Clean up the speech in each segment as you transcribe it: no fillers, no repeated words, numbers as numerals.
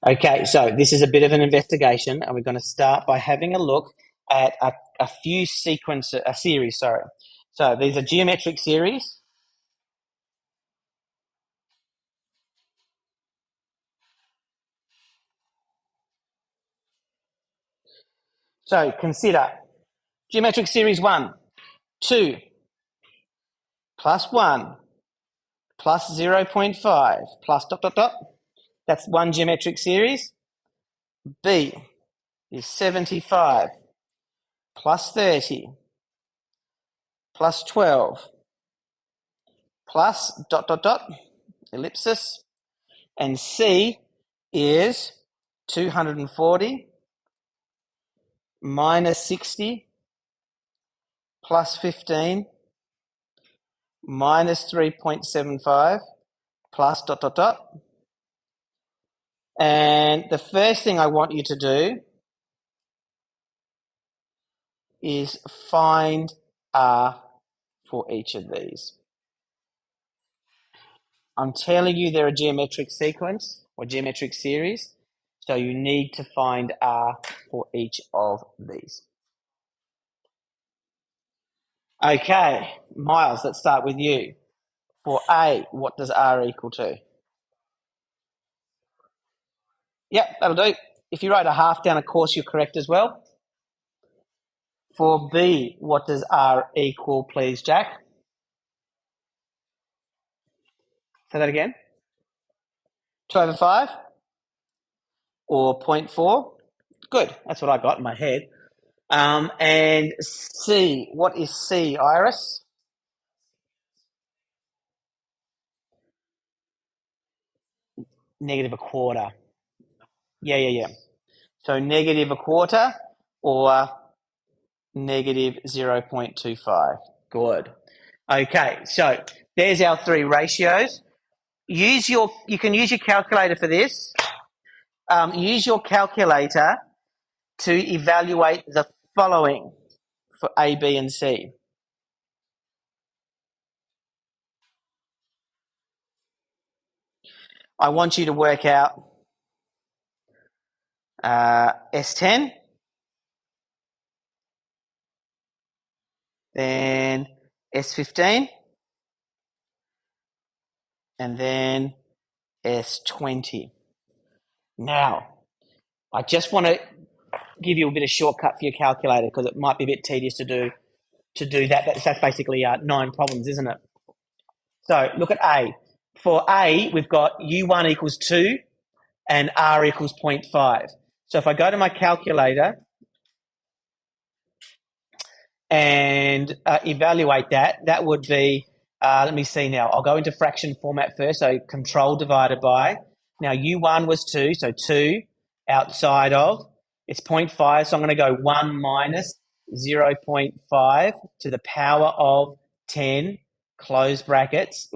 Okay, so this is a bit of an investigation, and we're going to start by having a look at a series, sorry. So these are geometric series. So consider geometric series 1, 2, plus 1, plus 0.5, plus ... That's one geometric series. B is 75, plus 30, plus 12, plus ... ellipsis. And C is 240, minus 60, plus 15, minus 3.75, plus ... And the first thing I want you to do is find R for each of these. I'm telling you they're a geometric sequence or geometric series, so you need to find R for each of these. Okay, Miles, let's start with you. For A, what does R equal to? Yep, that'll do. If you write a half down, of course, you're correct as well. For B, what does R equal, please, Jack? Say that again. 2 over 5 or 0.4? Good, that's what I got in my head. And C, what is C, Iris? Negative a quarter. Yeah. So negative a quarter or negative 0.25. Good. Okay, so there's our three ratios. You can use your calculator for this. Use your calculator to evaluate the following for A, B, and C. I want you to work out S10, then S15, and then S20. Now, I just want to give you a bit of shortcut for your calculator because it might be a bit tedious to do that. That's basically 9 problems, isn't it? So look at A. For A, we've got U1 equals 2 and R equals 0.5. So if I go to my calculator and evaluate that, that would be, let me see now. I'll go into fraction format first. So control divided by. Now U1 was 2, so 2 outside of. It's 0.5, so I'm going to go 1 minus 0.5 to the power of 10, close brackets,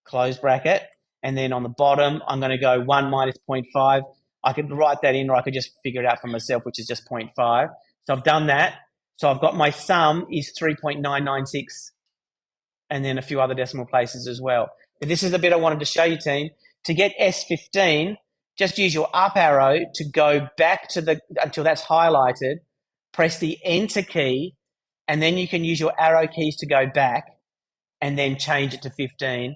close bracket. And then on the bottom, I'm going to go 1 minus 0.5. I could write that in or I could just figure it out for myself, which is just 0.5. So I've done that. So I've got my sum is 3.996 and then a few other decimal places as well. But this is the bit I wanted to show you, team. To get S15, just use your up arrow to go back to until that's highlighted, press the enter key, and then you can use your arrow keys to go back and then change it to 15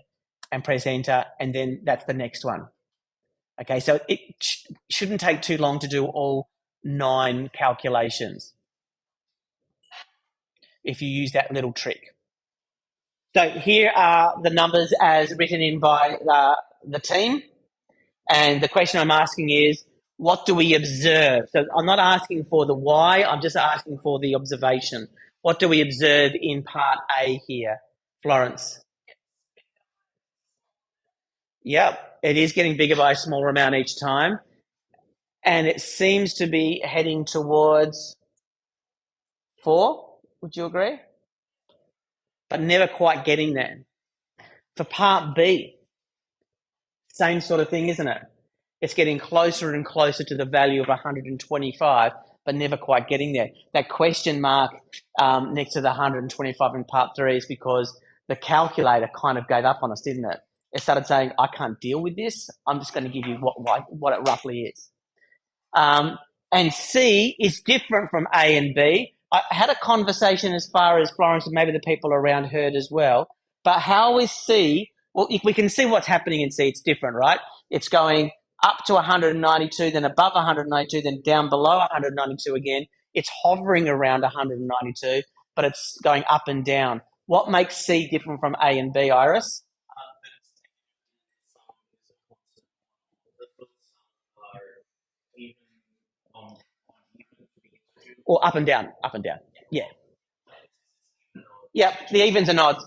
and press enter, and then that's the next one. Okay, so it shouldn't take too long to do all 9 calculations if you use that little trick. So here are the numbers as written in by the team. And the question I'm asking is, what do we observe? So I'm not asking for the why, I'm just asking for the observation. What do we observe in part A here, Florence? Yep, it is getting bigger by a smaller amount each time. And it seems to be heading towards 4, would you agree? But never quite getting there. For part B, same sort of thing, isn't it? It's getting closer and closer to the value of 125, but never quite getting there. That question mark next to the 125 in part 3 is because the calculator kind of gave up on us, didn't it? it started saying, I can't deal with this. I'm just going to give you what it roughly is. And C is different from A and B. I had a conversation as far as Florence and maybe the people around heard as well. But how is C? Well, we can see what's happening in C. It's different, right? It's going up to 192, then above 192, then down below 192 again. It's hovering around 192, but it's going up and down. What makes C different from A and B, Iris? Or up and down, up and down. Yeah. Yeah, the evens and odds.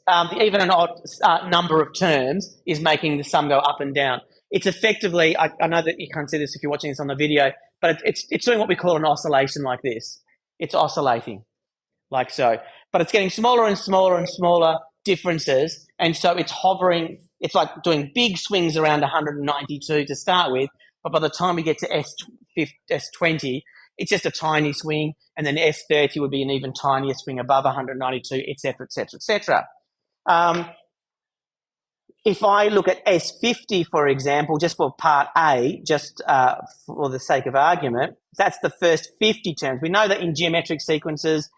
The even and odd number of terms is making the sum go up and down. It's effectively, I know that you can't see this if you're watching this on the video, but it's doing what we call an oscillation like this. It's oscillating like so. But it's getting smaller and smaller and smaller differences. And so it's hovering, it's like doing big swings around 192 to start with. But by the time we get to S20, it's just a tiny swing. And then S30 would be an even tinier swing above 192, et cetera, et cetera, et cetera. If I look at S50, for example, just for part A, just for the sake of argument, that's the first 50 terms. We know that in geometric sequences,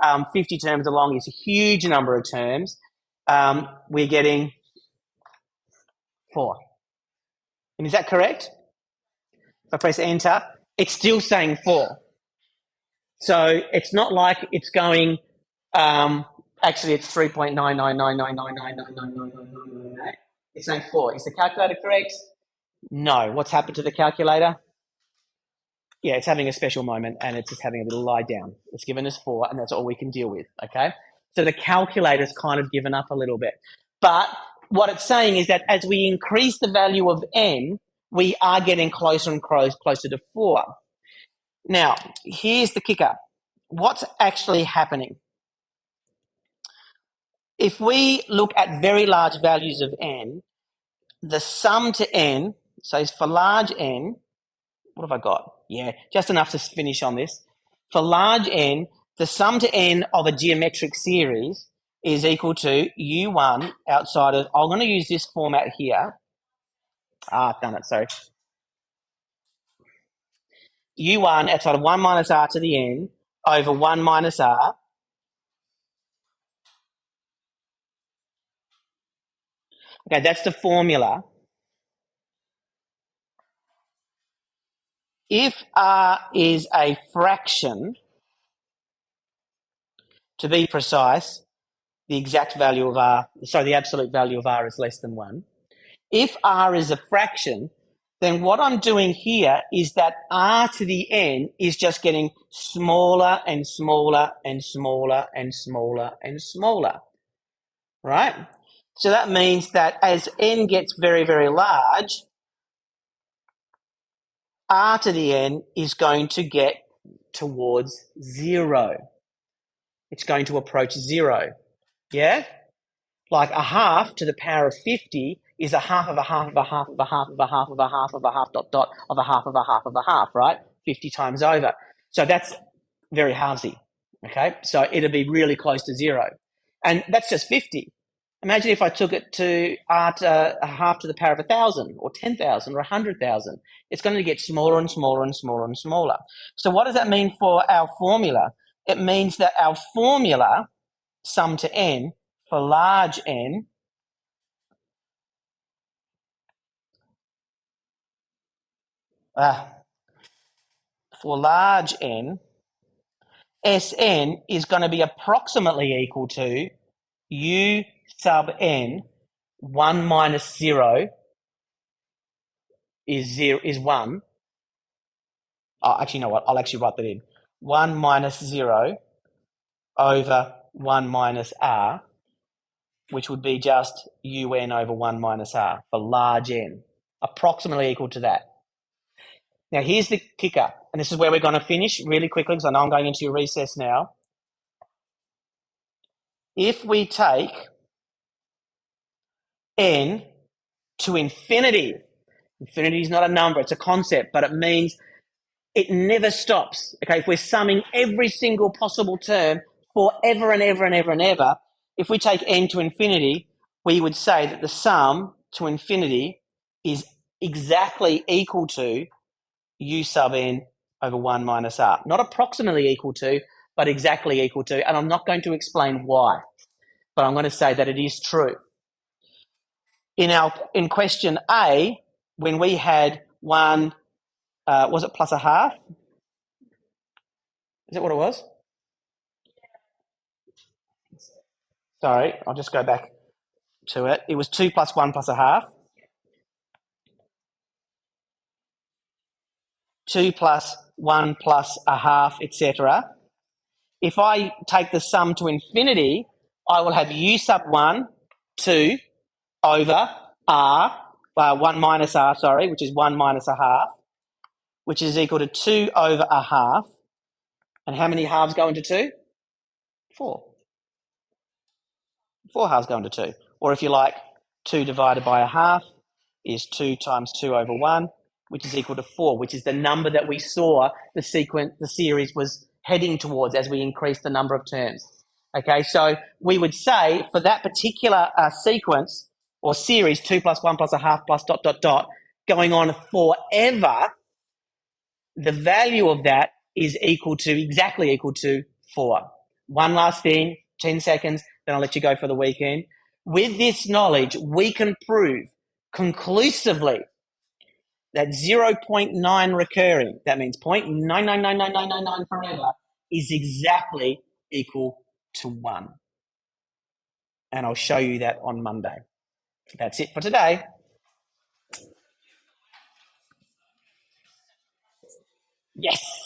50 terms along is a huge number of terms. We're getting 4. And is that correct? If I press enter, it's still saying 4. So it's not like it's going, actually it's 3.99999999999. It's saying 4. Is the calculator correct? No. What's happened to the calculator? Yeah, it's having a special moment and it's just having a little lie down. It's given us 4 and that's all we can deal with, okay? So the calculator's kind of given up a little bit. But what it's saying is that as we increase the value of n, we are getting closer and closer to 4. Now, here's the kicker. What's actually happening? If we look at very large values of n, the sum to n, so for large n, what have I got? Yeah, just enough to finish on this. For large n, the sum to n of a geometric series is equal to U1 outside of, I'm going to use this format here. I've done it, sorry. U1 outside of 1 minus r to the n over 1 minus r. Okay, that's the formula. If r is a fraction, to be precise, the exact value of r, sorry, the absolute value of r is less than 1. If r is a fraction, then what I'm doing here is that r to the n is just getting smaller and smaller and smaller and smaller and smaller, right? So that means that as n gets very, very large, r to the n is going to get towards 0. It's going to approach 0, yeah? Like a half to the power of 50 is a half of a half of a half of a half of a half of a half of a half dot dot of a half of a half of a half, right? 50 times over. So that's very halvesy, okay? So it'll be really close to 0. And that's just 50. Imagine if I took it to a half to the power of 1,000 or 10,000 or 100,000. It's going to get smaller and smaller and smaller and smaller. So what does that mean for our formula? It means that our formula, sum to n, for large n, for large n, Sn is going to be approximately equal to U sub n, 1 minus 0 is 1. Oh, actually, you know what? I'll actually write that in. 1 minus 0 over 1 minus r, which would be just un over 1 minus r for large n, approximately equal to that. Now, here's the kicker, and this is where we're going to finish really quickly because I know I'm going into your recess now. If we take n to infinity, infinity is not a number, it's a concept, but it means it never stops. Okay, if we're summing every single possible term forever and ever and ever and ever, if we take n to infinity, we would say that the sum to infinity is exactly equal to u sub n over 1 minus r. Not approximately equal to, but exactly equal to. And I'm not going to explain why, but I'm going to say that it is true. In question A, when we had 1, was it plus a half? Is that what it was? Sorry, I'll just go back to it. It was 2 plus 1 plus a half. 2 plus 1 plus a half, etc. If I take the sum to infinity, I will have u sub 1, 2 over r, 1 minus r, sorry, which is 1 minus a half, which is equal to 2 over a half. And how many halves go into 2? 4. 4 halves go into 2. Or if you like, 2 divided by a half is 2 times 2 over 1, which is equal to 4, which is the number that we saw the series was heading towards as we increased the number of terms. Okay, so we would say for that particular sequence or series, 2 plus 1 plus a half plus ... going on forever, the value of that is exactly equal to 4. One last thing, 10 seconds, then I'll let you go for the weekend. With this knowledge, we can prove conclusively that 0.9 recurring, that means 0.999999 forever, is exactly equal to 1. And I'll show you that on Monday. That's it for today. Yes.